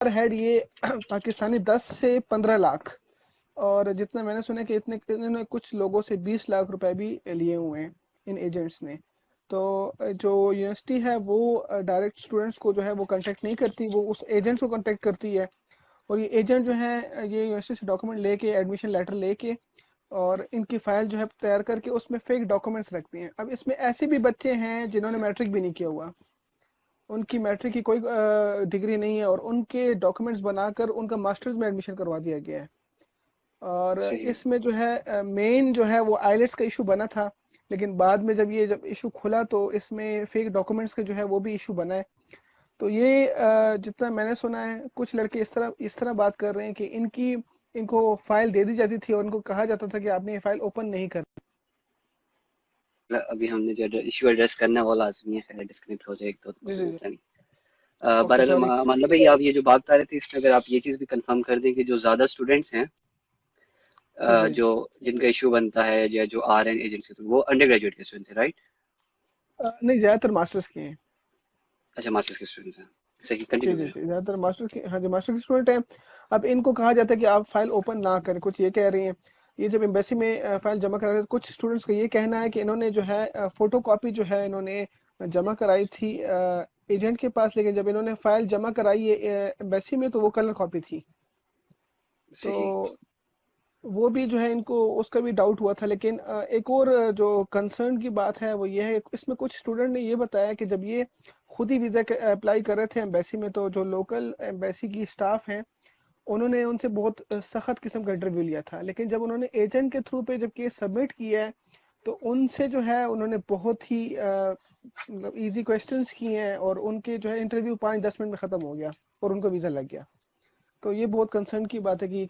پر head یہ پاکستانی 10 سے 15 لاکھ، اور جتنا میں نے سنا کہ انہوں نے کچھ لوگوں سے 20 لاکھ روپے بھی لیے ہوئے ہیں ان ایجنٹس نے. تو جو یونیورسٹی ہے وہ ڈائریکٹ اسٹوڈنٹس کو جو ہے وہ کانٹیکٹ نہیں کرتی، وہ اس ایجنٹس کو کانٹیکٹ کرتی ہے. اور یہ ایجنٹ جو ہے یہ یونیورسٹی سے ڈاکومنٹ لے کے، ایڈمیشن لیٹر لے کے، اور ان کی فائل جو ہے تیار کر کے اس میں فیک ڈاکومنٹس رکھتے ہیں. اب اس میں ایسے بھی بچے ہیں جنہوں نے میٹرک بھی نہیں کیا ہوا، ان کی میٹرک کی کوئی ڈگری نہیں ہے، اور ان کے ڈاکومنٹس بنا کر ان کا ماسٹرز میں ایڈمیشن کروا دیا گیا ہے. اور صحیح. اس میں جو ہے مین جو ہے وہ آئیلیٹس کا ایشو بنا تھا، لیکن بعد میں جب ایشو کھلا تو اس میں فیک ڈاکومنٹس کا جو ہے وہ بھی ایشو بنا ہے. تو یہ جتنا میں نے سنا ہے کچھ لڑکے اس طرح بات کر رہے ہیں کہ ان کو فائل دے دی جاتی تھی اور ان کو کہا جاتا تھا کہ آپ نے یہ فائل اوپن نہیں کرنا. ابھی ہم نے جو ایشو ایڈریس کرنا ہے وہ لازمی ہے، خیر ڈسکنیکٹ ہو جائے ایک تو جی کوئی جی جی، مسئلہ نہیں. اوکے بہرحال سوری. مطلب بھائی آپ یہ جو بات کر رہے تھے اس میں اگر آپ یہ چیز بھی کنفرم کر دیں کہ جو زیادہ اسٹوڈنٹس ہیں جی جی جو جن کا ایشو بنتا ہے یا جو آ رہے ہیں ایجنسی کے وہ انڈر گریجویٹ کے اسٹوڈنٹس ہیں، رائٹ؟ نہیں، زیادہ تر ماسٹرز کے ہیں. اچھا ماسٹرز کے اسٹوڈنٹس ہیں. صحیح، جی کنٹینیو جی کریں. جی، زیادہ تر ماسٹر کے، ہاں جی ماسٹر کے اسٹوڈنٹ ہیں. اب ان کو کہا جاتا ہے کہ آپ فائل اوپن نہ کریں. کچھ یہ کہہ رہی ہیں یہ جب ایمبیسی میں فائل جمع کرا رہے، کچھ اسٹوڈنٹس کا یہ کہنا ہے کہ انہوں نے جو ہے فوٹو کاپی جو ہے انہوں نے جمع کرائی تھی ایجنٹ کے پاس، لیکن جب انہوں نے فائل جمع کرائی ہے ایمبیسی میں تو وہ کلر کاپی تھی. تو صحیح. وہ بھی جو ہے ان کو اس کا بھی ڈاؤٹ ہوا تھا. لیکن ایک اور جو کنسرن کی بات ہے وہ یہ ہے، اس میں کچھ اسٹوڈنٹ نے یہ بتایا کہ جب یہ خود ہی ویزا اپلائی کر رہے تھے ایمبیسی میں، تو جو لوکل ایمبیسی کی سٹاف ہیں انہوں نے ان سے بہت سخت قسم کا انٹرویو لیا تھا. لیکن جب انہوں نے ایجنٹ کے تھرو پہ جب کیس سبمٹ کیا ہے تو ان سے جو ہے انہوں نے بہت ہی مطلب ایزی کویسچنس کیے ہیں، اور ان کے جو ہے انٹرویو 5-10 منٹ میں ختم ہو گیا اور ان کو ویزا لگ گیا. تو یہ بہت کنسرن کی بات ہے کہ یہ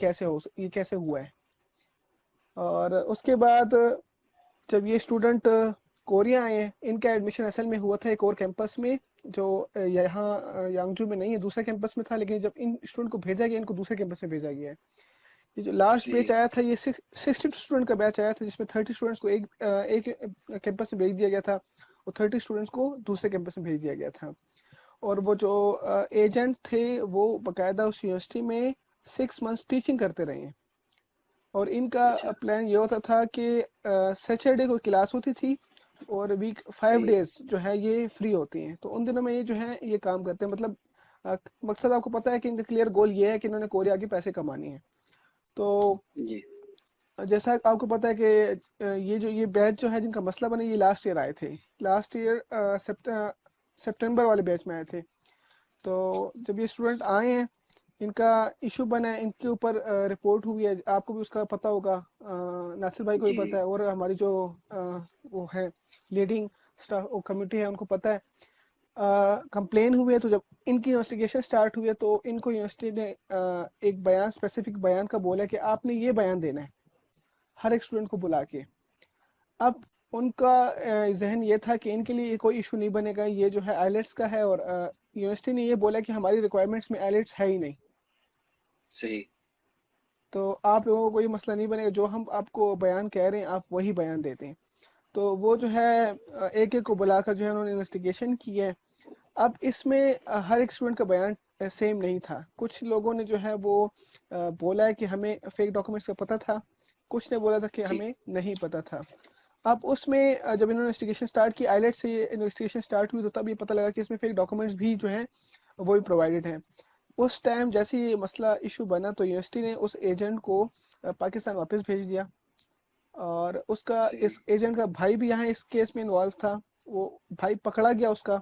کیسے ہوا ہے. اور اس کے بعد جب یہ اسٹوڈنٹ کوریا آئے ہیں، ان کا ایڈمیشن اصل میں ہوا تھا ایک اور کیمپس میں جو یہاں یانگجو میں نہیں ہے، دوسرے کیمپس میں تھا. لیکن جب ان اسٹوڈنٹ کو بھیجا گیا ان کو دوسرے کیمپس میں بھیجا گیا ہے. یہ جو لاسٹ بیچ صحیح. آیا تھا یہ 60 اسٹوڈنٹ کا بیچ آیا تھا، جس میں 30 اسٹوڈنٹس کو ایک کیمپس میں بھیج دیا گیا تھا اور 30 اسٹوڈنٹس کو دوسرے کیمپس میں بھیج دیا گیا تھا. اور وہ جو ایجنٹ تھے وہ باقاعدہ اس یونیورسٹی میں 6 منتھس ٹیچنگ کرتے رہے ہیں. اور ان کا اچھا. پلان یہ ہوتا تھا کہ سیٹرڈے کو کلاس ہوتی تھی اور ویک 5 صحیح. ڈیز جو ہے یہ فری ہوتی ہیں. تو ان دنوں میں یہ جو ہے یہ کام کرتے ہیں. مطلب مقصد آپ کو پتا ہے کہ ان کا کلیئر گول یہ ہے کہ انہوں نے کوریا کے پیسے کمانے ہیں. تو جی. جیسا آپ کو پتا ہے کہ یہ بیچ جو ہے جن کا مسئلہ بنا یہ لاسٹ ایئر آئے تھے، لاسٹ ایئر سپٹمبر والے بیچ میں آئے تھے. تو جب یہ اسٹوڈنٹ آئے ہیں ان کا ایشو بنا ہے، ان کے اوپر رپورٹ ہوئی ہے. آپ کو بھی اس کا پتہ ہوگا، ناصر بھائی کو بھی جی. پتہ ہے، اور ہماری جو وہ ہے لیڈنگ اسٹاف کمیٹی ہے ان کو پتہ ہے. کمپلین ہوئی ہے. تو جب ان کی انویسٹیگیشن سٹارٹ ہوئی ہے تو ان کو یونیورسٹی نے ایک بیان، اسپیسیفک بیان کا بولا کہ آپ نے یہ بیان دینا ہے ہر ایک اسٹوڈنٹ کو بلا کے. اب ان کا ذہن یہ تھا کہ ان کے لیے کوئی ایشو نہیں بنے گا، یہ جو ہے آئیلیٹس کا ہے، اور یونیورسٹی نے یہ بولا کہ ہماری ریکوائرمنٹس میں آئیلیٹس ہے ہی نہیں. صحیح. تو آپ لوگوں کو کوئی مسئلہ نہیں بنے گا، جو ہم آپ کو بیان کہہ رہے ہیں آپ وہی بیان دیتے ہیں. تو وہ جو ہے ایک ایک کو بلا کر جو ہے انہوں نے انویسٹیگیشن کی ہے. اب اس میں ہر ایک اسٹوڈنٹ کا بیان سیم نہیں تھا. کچھ لوگوں نے جو ہے وہ بولا ہے کہ ہمیں فیک ڈاکومنٹس کا پتہ تھا، کچھ نے بولا تھا کہ ٹھیک. ہمیں نہیں پتہ تھا. اب اس میں جب انہوں نے انویسٹیگیشن سٹارٹ کی، آئیلیٹ سے انویسٹیگیشن سٹارٹ ہوئی، تو تب یہ پتہ لگا کہ اس میں فیک ڈاکومنٹس بھی جو ہیں وہ بھی پرووائڈڈ ہیں. اس ٹائم جیسے یہ مسئلہ ایشو بنا تو یونیورسٹی نے اس ایجنٹ کو پاکستان واپس بھیج دیا. اور اس صحیح. ایجنٹ کا بھائی بھی یہاں اس کیس میں انوالو تھا، وہ بھائی پکڑا گیا اس کا.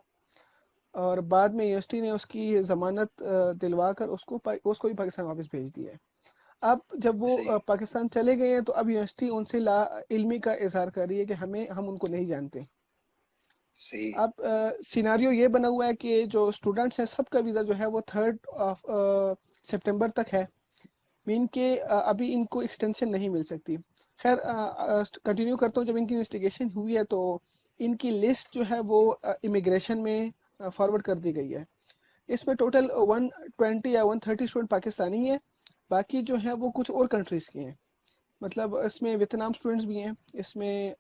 اور بعد میں یونیورسٹی نے اس کی ضمانت دلوا کر اس کو بھی پاکستان واپس بھیج دیا ہے. اب جب صحیح. وہ پاکستان چلے گئے ہیں تو اب یونیورسٹی ان سے لا علمی کا اظہار کر رہی ہے کہ ہم ان کو نہیں جانتے. صحیح. اب سیناریو یہ بنا ہوا ہے کہ جو اسٹوڈنٹس ہیں سب کا ویزا جو ہے وہ 3 سپٹمبر تک ہے، مین کہ ابھی ان کو ایکسٹینشن نہیں مل سکتی. خیر کنٹینیو کرتا ہوں. جب ان کی انویسٹیگیشن ہوئی ہے تو ان کی لسٹ جو ہے وہ امیگریشن میں فارورڈ کر دی گئی ہے. اس میں ٹوٹل 120 یا 130 اسٹوڈنٹ پاکستانی ہیں، باقی جو ہیں وہ کچھ اور کنٹریز کے ہیں. مطلب اس میں ویتنام اسٹوڈنٹس بھی ہیں، اس میں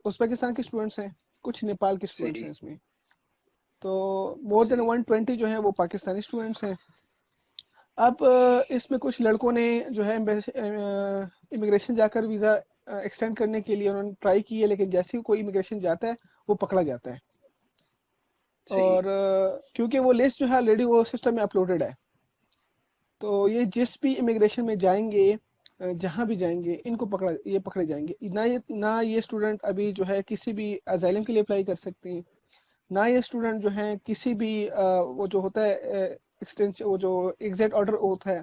ازبکستان کے اسٹوڈنٹس ہیں، کچھ نیپال کے اسٹوڈنٹس صحیح. ہیں اس میں. تو مور دین صحیح 120 جو ہیں وہ پاکستانی اسٹوڈنٹس ہیں. اب اس میں کچھ لڑکوں نے جو ہے امیگریشن جا کر ویزا ایکسٹینڈ کرنے کے لیے انہوں نے ٹرائی کی ہے، لیکن جیسے ہی کوئی امیگریشن جاتا ہے وہ پکڑا جاتا ہے. صحیح. اور کیونکہ وہ لسٹ جو ہے آلریڈی وہ سسٹم میں اپلوڈڈ ہے، تو یہ جس بھی امیگریشن میں جائیں گے، جہاں بھی جائیں گے، ان کو پکڑے جائیں گے. نہ یہ اسٹوڈنٹ ابھی جو ہے کسی بھی ازائلم کے لیے اپلائی کر سکتے ہیں، نہ یہ اسٹوڈنٹ جو ہیں کسی بھی وہ جو ہوتا ہے ایکسٹینشن، وہ جو ایگزٹ آرڈر ہوتا ہے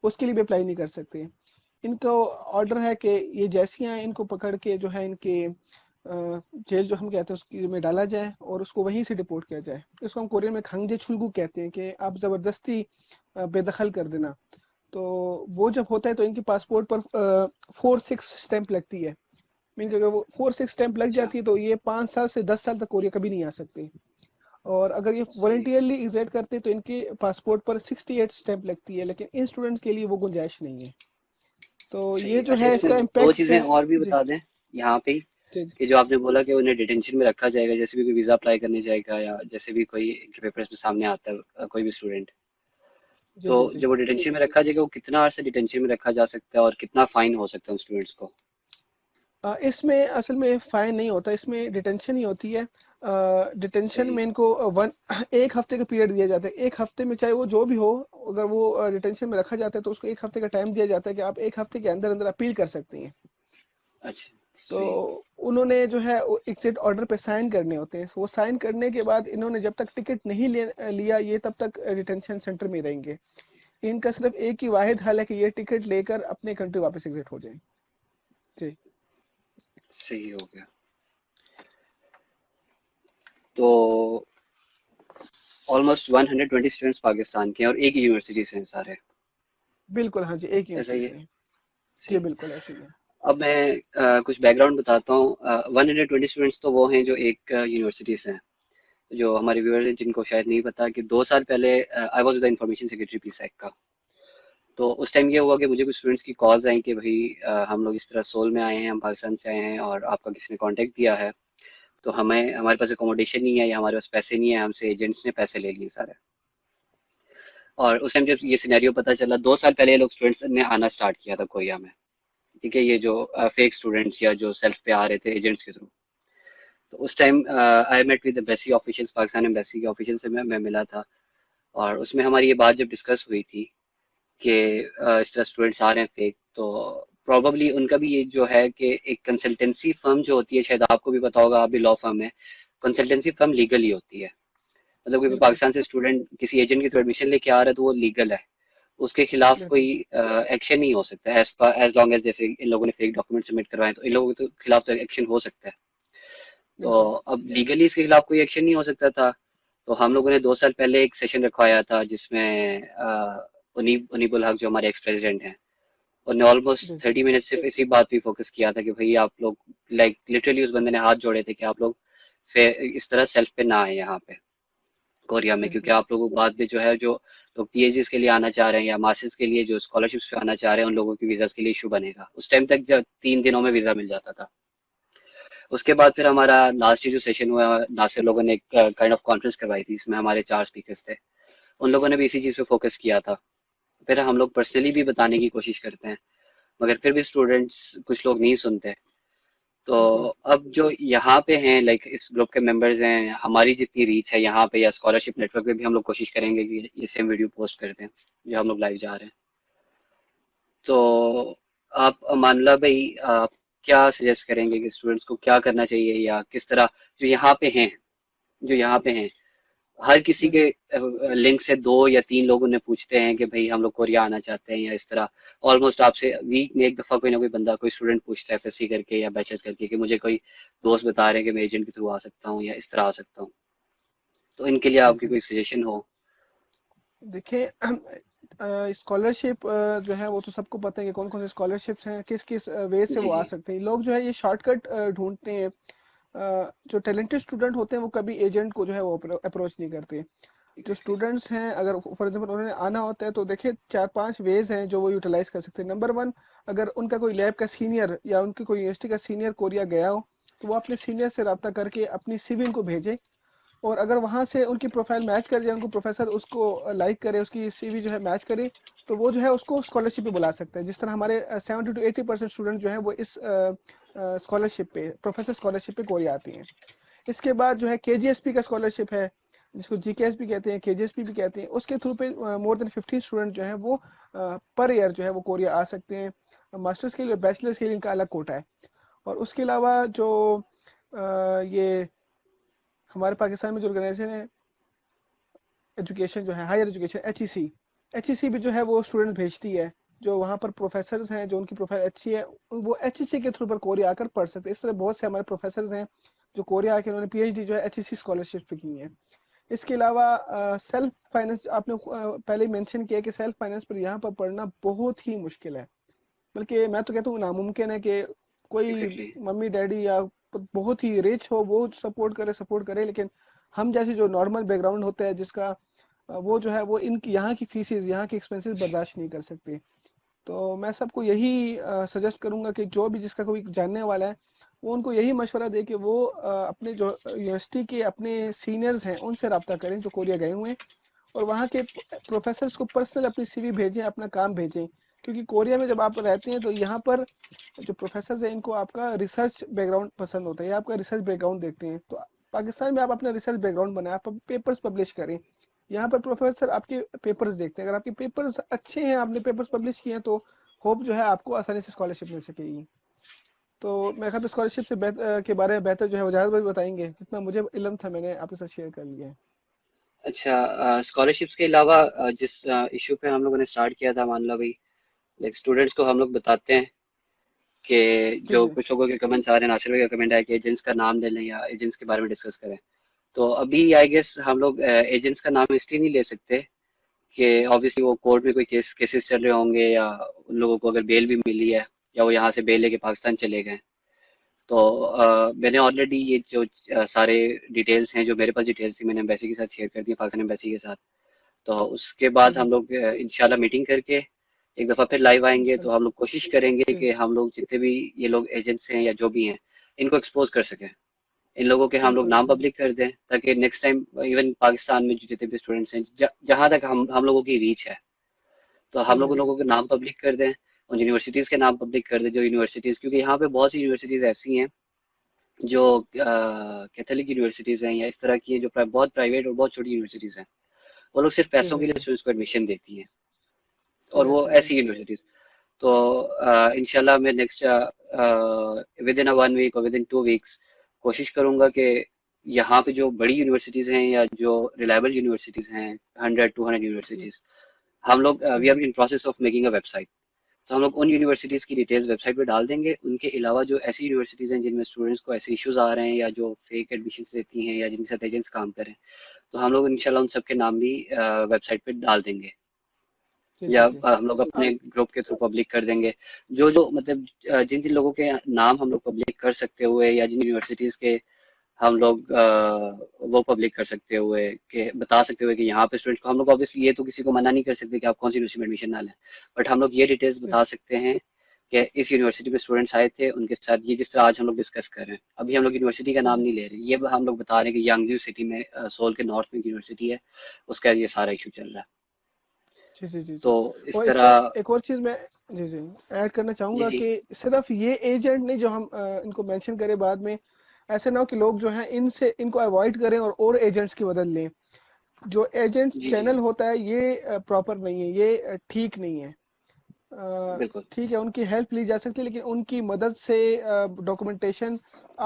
اس کے لیے بھی اپلائی نہیں کر سکتے. ان کو آرڈر ہے کہ یہ جیسی ہیں ان کو پکڑ کے جو ہے ان کے جیل جو ہم کہتے ہیں اس کی میں ڈالا جائے اور اس کو وہیں سے ڈپورٹ کیا جائے. اس کو ہم کورین میں کھنگجے چھلگو کہتے ہیں کہ آپ زبردستی بے دخل کر دینا. تو وہ جب ہوتا ہے تو ان کی پاسپورٹ پر 4-6 اسٹیمپ لگتی ہے. مین کہ اگر وہ 4-6 اسٹیمپ لگ اچھا. جاتی ہے تو یہ 5 سال سے 10 سال تک کوریا کبھی نہیں آ سکتے. اور اگر یہ صحیح. والنٹیئرلی ایگزٹ کرتے تو ان کے پاسپورٹ پر 68 اسٹیمپ لگتی ہے، لیکن ان اسٹوڈنٹس کے لیے وہ گنجائش نہیں ہے. تو یہ صحیح. جو اچھا، ہے اس اس میں کا دو امپیکٹ چیزیں اور بھی جی بتا دیں یہاں پہ ہی، جی جی کہ جو آپ نے بولا کہ انہیں ڈیٹینشن میں رکھا جائے گا جیسے بھی کوئی ویزا اپلائی کرنے جائے گا یا جیسے بھی کوئی کے پیپرز میں سامنے آتا ہے کوئی بھی اسٹوڈنٹ، جی تو جی جی جب وہ ڈیٹینشن میں رکھا جائے گا وہ کتنا عرصہ ڈیٹینشن میں رکھا جا سکتا ہے اور کتنا فائن ہو سکتا ہے ان اسٹوڈنٹس کو؟ اس میں اصل میں فائن نہیں ہوتا، اس میں ڈیٹینشن ہی ہوتی ہے. ڈیٹینشن صحیح. میں ان کو ایک ہفتے کا پیریڈ دیا جاتا ہے. ایک ہفتے میں چاہے وہ جو بھی ہو، اگر وہ ڈیٹینشن میں رکھا جاتا ہے تو اس کو ایک ہفتے کا ٹائم دیا جاتا ہے کہ آپ ایک ہفتے کے اندر اندر اپیل کر سکتے ہیں. اچھا. تو صحیح. انہوں نے جو ہے ایگزٹ آرڈر پہ سائن کرنے ہوتے ہیں. وہ سائن کرنے کے بعد انہوں نے جب تک ٹکٹ نہیں لیا یہ تب تک ڈیٹینشن سینٹر میں رہیں گے. ان کا صرف ایک ہی واحد حل ہے کہ یہ ٹکٹ لے کر اپنے کنٹری واپس ایگزٹ ہو جائیں. جی صحیح ہو گیا. تو آلموسٹ 120 اسٹوڈنٹس پاکستان کے ہیں اور ایک ہی یونیورسٹی سے ہیں سارے، بالکل ہاں جی، ایک ایسا یونیورسٹی ہی ہے؟ سے ہیں. جی صحیح. بالکل ایسے ہی ہے. اب میں کچھ بیک گراؤنڈ بتاتا ہوں. 120 اسٹوڈنٹس تو وہ ہیں جو ایک یونیورسٹی سے ہیں. جو ہمارے ویورز ہیں جن کو شاید نہیں پتا کہ 2 سال پہلے I was the information secretary P sec کا. تو اس ٹائم یہ ہوا کہ مجھے کچھ اسٹوڈنٹس کی کالز آئیں کہ بھائی ہم لوگ اس طرح سول میں آئے ہیں، ہم پاکستان سے آئے ہیں اور آپ کا کسی نے کانٹیکٹ دیا ہے، تو ہمارے پاس اکوموڈیشن نہیں ہے یا ہمارے پاس پیسے نہیں ہیں، ہم سے ایجنٹس نے پیسے لے لیے سارے. اور اس ٹائم جب یہ سینیریو پتا چلا 2 سال پہلے یہ لوگ اسٹوڈنٹس نے آنا اسٹارٹ کیا تھا کوریا میں. ٹھیک ہے، یہ جو فیک اسٹوڈنٹس یا جو سیلف پہ آ رہے تھے ایجنٹس کے تھرو. تو اس time I met with embassy officials, Pakistan embassy کے آفیشل سے میں ملا تھا. اور اس میں ہماری یہ بات جب ڈسکس ہوئی تھی کہ اس طرح اسٹوڈنٹس آ رہے ہیں فیک، تو پروبیبلی ان کا بھی یہ جو ہے کہ ایک کنسلٹنسی فرم جو ہوتی ہے، شاید آپ کو بھی پتا ہوگا، آپ بھی لا فرم ہے، کنسلٹنسی فرم لیگل ہی ہوتی ہے. مطلب کوئی بالکل پاکستان سے اسٹوڈنٹ کسی ایجنٹ کے تھرو ایڈمیشن لے کے آ رہا ہے تو وہ لیگل ہے، اس کے خلاف بالکل کوئی ایکشن نہیں ہو سکتا ایز لانگ ایز جیسے ان لوگوں نے فیک ڈاکومنٹ سبمٹ کروائے تو ان لوگوں کے خلاف تو ایکشن ہو سکتا ہے. تو بالکل اب لیگلی اس کے خلاف کوئی ایکشن نہیں ہو سکتا تھا. تو ہم لوگوں نے 2 سال پہلے ایک سیشن رکھوایا تھا جس میں انیب الحق جو ہمارے ایکس پریزیڈنٹ ہیں، انہوں نے آلموسٹ جی 30 منٹ صرف اسی بات پہ فوکس کیا تھا کہ بھائی آپ لوگ لائک لٹرلی اس بندے نے ہاتھ جوڑے تھے کہ آپ لوگ اس طرح سیلف پہ نہ آئے یہاں پہ کوریا میں، کیونکہ بالکل آپ لوگوں کو بعد میں جو ہے جو لوگ پی ایچ ڈیز کے لیے آنا چاہ رہے ہیں یا ماسٹرز کے لیے جو اسکالرشپس پہ آنا چاہ رہے ہیں ان لوگوں کی ویزاز کے لیے ایشو بنے گا. اس ٹائم تک جب 3 دنوں میں ویزا مل جاتا تھا. اس کے بعد پھر ہمارا لاسٹ جو سیشن ہوا، ناصر لوگوں نے ایک کائنڈ آف کانفرنس کروائی تھی، اس میں ہمارے 4 اسپیکرز تھے، ان لوگوں نے بھی اسی چیز پہ فوکس کیا تھا. پھر ہم لوگ پرسنلی بھی بتانے کی کوشش کرتے ہیں مگر پھر بھی اسٹوڈنٹس کچھ لوگ نہیں سنتے. تو بالکل اب جو یہاں پہ ہیں لائک اس گروپ کے ممبرز ہیں، ہماری جتنی ریچ ہے یہاں پہ یا اسکالرشپ نیٹ ورک پہ بھی ہم لوگ کوشش کریں گے کہ یہ سیم ویڈیو پوسٹ کر دیں جو ہم لوگ لائیو جا رہے ہیں. تو آپ مان اللہ بھائی آپ کیا سجیسٹ کریں گے کہ اسٹوڈنٹس کو کیا کرنا چاہیے یا کس طرح جو یہاں پہ ہیں ہر کسی جی کے لنک سے 2 یا 3 لوگ انہیں پوچھتے ہیں کہ بھائی ہم لوگ کوریا آنا چاہتے ہیں یا اس طرح آلموسٹ آپ سے ویک میں ایک دفعہ کوئی نہ کوئی بندہ کوئی اسٹوڈنٹ پوچھتا ہے ایف ایس سی کر کے یا بیچلرز کر کے کہ مجھے کوئی دوست بتا رہے ہیں کہ میں ایجنٹ کے تھرو آ سکتا ہوں یا اس طرح آ سکتا ہوں. تو ان کے لیے جی آپ کی جی کوئی سجیشن ہو؟ دیکھیں اسکالرشپ جو ہے وہ تو سب کو پتہ ہے کہ کون کون سے اسکالرشپس ہیں، کس کس وے سے جی وہ آ جی. سکتے ہیں. لوگ جو ہے یہ شارٹ کٹ ڈھونڈتے ہیں. جو ٹیلنٹڈ اسٹوڈنٹ ہوتے ہیں وہ کبھی ایجنٹ کو جو ہے وہ اپروچ نہیں کرتے. جو ایگزیکٹلی. اسٹوڈنٹس ہیں اگر فار ایگزامپل انہوں نے آنا ہوتا ہے تو دیکھیں 4-5 ویز ہیں جو وہ یوٹیلائز کر سکتے ہیں. نمبر 1، اگر ان کا کوئی لیب کا سینئر یا ان کی کوئی یونیورسٹی کا سینئر کوریا گیا ہو تو وہ اپنے سینئر سے رابطہ کر کے اپنی سی وی ان کو بھیجے. اور اگر وہاں سے ان کی پروفائل میچ کر جائے، ان کو پروفیسر اس کو لائک کرے، اس کی سی وی جو ہے میچ کرے، تو وہ جو ہے اس کو اسکالرشپ پہ بلا سکتا ہے. جس طرح ہمارے 70 to 80% اسٹوڈنٹ جو ہیں وہ اس اسکالرشپ پہ، پروفیسر اسکالرشپ پہ کوریا آتی ہیں. اس کے بعد جو ہے کے جی ایس پی کا اسکالرشپ ہے، جس کو جی کے ایس بھی کہتے ہیں، کے جی ایس پی بھی کہتے ہیں. اس کے تھرو پہ مور دین 50 اسٹوڈنٹ جو ہیں وہ پر ایئر جو ہے وہ کوریا آ سکتے ہیں. ماسٹرس کے لیے اور بیچلرس کے لیے ان کا الگ کوٹا ہے. اور اس کے علاوہ جو یہ ہمارے پاکستان میں جو آرگنائزیشن ہے ایجوکیشن جو ہے ہائر ایجوکیشن، ایچ ای سی بھی جو ہے وہ اسٹوڈنٹ بھیجتی ہے. جو وہاں پر پروفیسرز ہیں جو ان کی پروفائل اچھی ہے، وہ ایچ ای سی کے تھرو پر کوریا آ کر پڑھ سکتے ہیں. اس طرح بہت سے ہمارے پروفیسرز ہیں جو کوریا آ کے انہوں نے پی ایچ ڈی جو ہے ایچ ای سی اسکالرشپ پہ کی ہے. اس کے علاوہ سیلف فائنینس، آپ نے پہلے مینشن کیا کہ سیلف فائنینس پر یہاں پر پڑھنا بہت ہی مشکل ہے، بلکہ میں تو کہتا ہوں ناممکن ہے کہ کوئی ایگزیکٹلی. ممی ڈیڈی یا بہت ہی ریچ ہو وہ سپورٹ کرے، لیکن ہم جیسے جو نارمل بیک گراؤنڈ ہوتا ہے جس کا وہ جو ہے وہ ان کی یہاں کی فیسز، یہاں کی ایکسپینسز برداشت نہیں کر سکتے. تو میں سب کو یہی سجیسٹ کروں گا کہ جو بھی جس کا کوئی جاننے والا ہے وہ ان کو یہی مشورہ دے کہ وہ اپنے جو یونیورسٹی کے اپنے سینئرز ہیں ان سے رابطہ کریں جو کوریا گئے ہوئے ہیں، اور وہاں کے پروفیسرز کو پرسنل اپنی سی وی بھیجیں، اپنا کام بھیجیں. کیونکہ کوریا میں جب آپ رہتے ہیں تو یہاں پر جو پروفیسرز ہیں ان کو آپ کا ریسرچ بیک گراؤنڈ پسند ہوتا ہے، یا آپ کا ریسرچ بیک گراؤنڈ دیکھتے ہیں. تو پاکستان میں آپ اپنا ریسرچ بیک گراؤنڈ بنائیں، آپ پیپرز پبلش کریں. یہاں پر پروفیسر آپ کے پیپرز دیکھتے ہیں، اگر آپ کے پیپرز اچھے ہیں، آپ نے پیپرز پبلش کیے ہیں، تو ہوپ جو ہے آپ کو آسانی سے اسکالرشپ مل سکے گی. تو میں خیال اسکالرشپ سے کے بارے میں بہتر جو ہے وجاہت بھائی بتائیں گے. جتنا مجھے علم تھا میں نے آپ کے ساتھ شیئر کر لیا ہے. اچھا، اسکالرشپس کے علاوہ جس ایشو پہ ہم لوگوں نے اسٹارٹ کیا تھا، مان لو بھائی لائک اسٹوڈنٹس کو ہم لوگ بتاتے ہیں کہ جی جو جی کچھ لوگوں کے کمنٹس آ رہے ہیں، ناصر بھائی کا کمنٹ ہے کہ ایجنٹس کا نام لے لیں یا ایجنٹس کے بارے میں ڈسکس کریں. تو ابھی آئی گیس ہم لوگ ایجنٹس کا نام اس لیے نہیں لے سکتے کہ obviously وہ کورٹ میں کوئی کیسز چل رہے ہوں گے، یا ان لوگوں کو اگر بیل بھی ملی ہے یا وہ یہاں سے بیل لے کے پاکستان چلے گئے. تو میں نے آلریڈی یہ جو سارے ڈیٹیلز ہیں، جو میرے پاس ڈیٹیلز تھی، میں نے ایمبیسی کے ساتھ شیئر کر دی، پاکستان ایمبیسی کے ساتھ. تو اس کے بعد جی ہم لوگ انشاءاللہ میٹنگ کر کے ایک دفعہ پھر لائیو آئیں گے. تو انشاءاللہ. ہم لوگ کوشش کریں گے جی کہ ہم لوگ جتنے بھی یہ لوگ ایجنٹس ہیں یا جو بھی ہیں ان کو ایکسپوز کر سکیں، ان لوگوں کے ہم لوگ بالکل نام بالکل. پبلک کر دیں، تاکہ نیکسٹ ٹائم ایون پاکستان میں جو جتنے بھی اسٹوڈنٹس ہیں، جہاں تک ہم لوگوں کی ریچ ہے، تو جی ہم جی لوگ ان جی لوگوں کے نام پبلک کر دیں، ان یونیورسٹیز کے نام پبلک کر دیں. جو یونیورسٹیز، کیونکہ یہاں پہ بہت سی یونیورسٹیز ایسی ہیں جو کیتھولک یونیورسٹیز ہیں یا اس طرح کی ہیں، جو بہت پرائیویٹ اور بہت چھوٹی یونیورسٹیز ہیں، وہ لوگ صرف جی پیسوں جی کے لیے جی اسٹوڈنٹس کو ایڈمیشن دیتی ہیں، جی اور جی وہ جی جی ایسی یونیورسٹیز. تو انشاءاللہ میں نیکسٹ ود ان 1 ویک اور ود ان 2 ویکس کوشش کروں گا کہ یہاں پہ جو بڑی یونیورسٹیز ہیں یا جو ریلائبل یونیورسٹیز ہیں، 100 200 جی یونیورسٹیز، ہم لوگ جی وی جی are in process of making a website. تو ہم لوگ ان یونیورسٹیز کی ڈیٹیلز ویب سائٹ پہ ڈال دیں گے. ان کے علاوہ جو ایسی یونیورسٹیز ہیں جن میں اسٹوڈنٹس کو ایسے ایشوز آ رہے ہیں، یا جو فیک ایڈمیشنز دیتی ہیں، یا جن کے ساتھ ایجنٹس کام کریں، تو ہم لوگ انشاءاللہ ان سب کے نام بھی ویب سائٹ پہ ڈال دیں گے، جی یا جی جی. ہم لوگ اپنے گروپ کے تھرو پبلک کر دیں گے. جو مطلب جن لوگوں کے نام ہم لوگ پبلک کر سکتے ہوئے، یا جن یونیورسٹیز کے ہم لوگ وہ پبلک کر سکتے ہوئے، کہ بتا سکتے ہوئے کہ یہاں پہ اسٹوڈنٹس کو ہم لوگ obviously یہ تو کسی کو منع نہیں کر سکتے کہ آپ کون سی یونیورسٹی میں ایڈمیشن نہ لیں، بٹ ہم لوگ یہ ڈیٹیلز جی بتا سکتے ہیں کہ اس یونیورسٹی میں اسٹوڈنٹس آئے تھے، ان کے ساتھ یہ جس طرح آج ہم لوگ ڈسکس کر رہے ہیں. ابھی ہم لوگ یونیورسٹی کا جی نام جی نہیں لے رہے، یہ ہم لوگ بتا رہے ہیں کہ یانگزیو سٹی میں، سول کے نارتھ میں ایک یونیورسٹی ہے، اس کا یہ سارا ایشو چل رہا ہے. جی جی جی جی. تو اس اور اس میں طرح ایک اور چیز میں جی جی ایڈ کرنا چاہوں جی گا جی کہ صرف یہ ایجنٹ نہیں جو ہم ان کو مینشن کریں بعد میں، ایسے نہ ہو کہ لوگ جو ہیں ان کو اوائڈ کریں اور ایجنٹس کی مدد لیں. جو ایجنٹ جی جی چینل ہوتا ہے یہ پراپر نہیں ہے، یہ ٹھیک نہیں ہے. بالکل. ٹھیک ہے ان کی ہیلپ لی جا سکتی ہے، لیکن ان کی مدد سے ڈاکومنٹیشن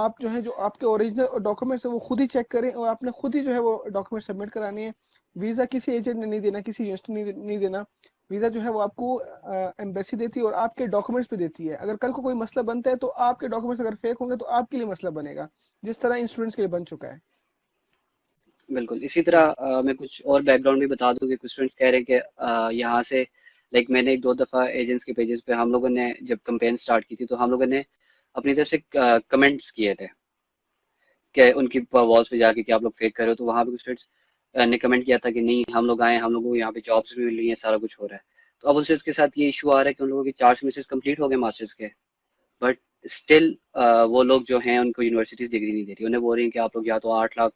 آپ جو ہیں جو آپ کے اوریجنل ڈاکومنٹس ہیں وہ خود ہی چیک کریں، اور آپ نے خود ہی جو ہے وہ ڈاکومنٹ سبمٹ کرانے ہیں. ویزا کسی ایجنٹ نے نہیں دینا، کسی یونیورسٹی نے نہیں دینا. ویزا جو ہے وہ آپ کو ایمبیسی دیتی ہے اور آپ کے ڈاکومنٹس پہ دیتی ہے. اگر کل کو کوئی مسئلہ بنتا ہے تو آپ کے ڈاکومنٹس اگر فیک ہوں گے تو آپ کے لیے مسئلہ بنے گا، جس طرح ان اسٹوڈنٹس کے لیے بن چکا ہے. بالکل اسی جی طرح میں کچھ اور بیک گراؤنڈ بھی بتا دوں کہ کچھ اسٹوڈنٹس کہہ رہے ہیں کہ یہاں سے لائک میں نے ایک دو دفعہ ایجنٹس کے پیجز پہ ہم لوگوں نے جب کمپین سٹارٹ کی تھی، تو ہم لوگوں نے اپنی طرف سے کمنٹس کیے تھے کہ ان کی والس پہ جا کے کہ آپ لوگ فیک کر رہے ہو. تو وہاں پہ کچھ اسٹوڈنٹس نے کمنٹ کیا تھا کہ نہیں، ہم لوگ آئے، ہم لوگوں کو یہاں پہ جابس بھی مل رہی ہیں، سارا کچھ ہو رہا ہے. تو اب اس کے ساتھ یہ ایشو آ رہا ہے کہ ان لوگوں کے 4 سیمسٹر کمپلیٹ ہو گئے ماسٹرز کے، بٹ اسٹل وہ لوگ جو ہیں ان کو یونیورسٹیز ڈگری نہیں دے رہی. انہیں بول رہی ہیں کہ آپ لوگ یا تو 8 لاکھ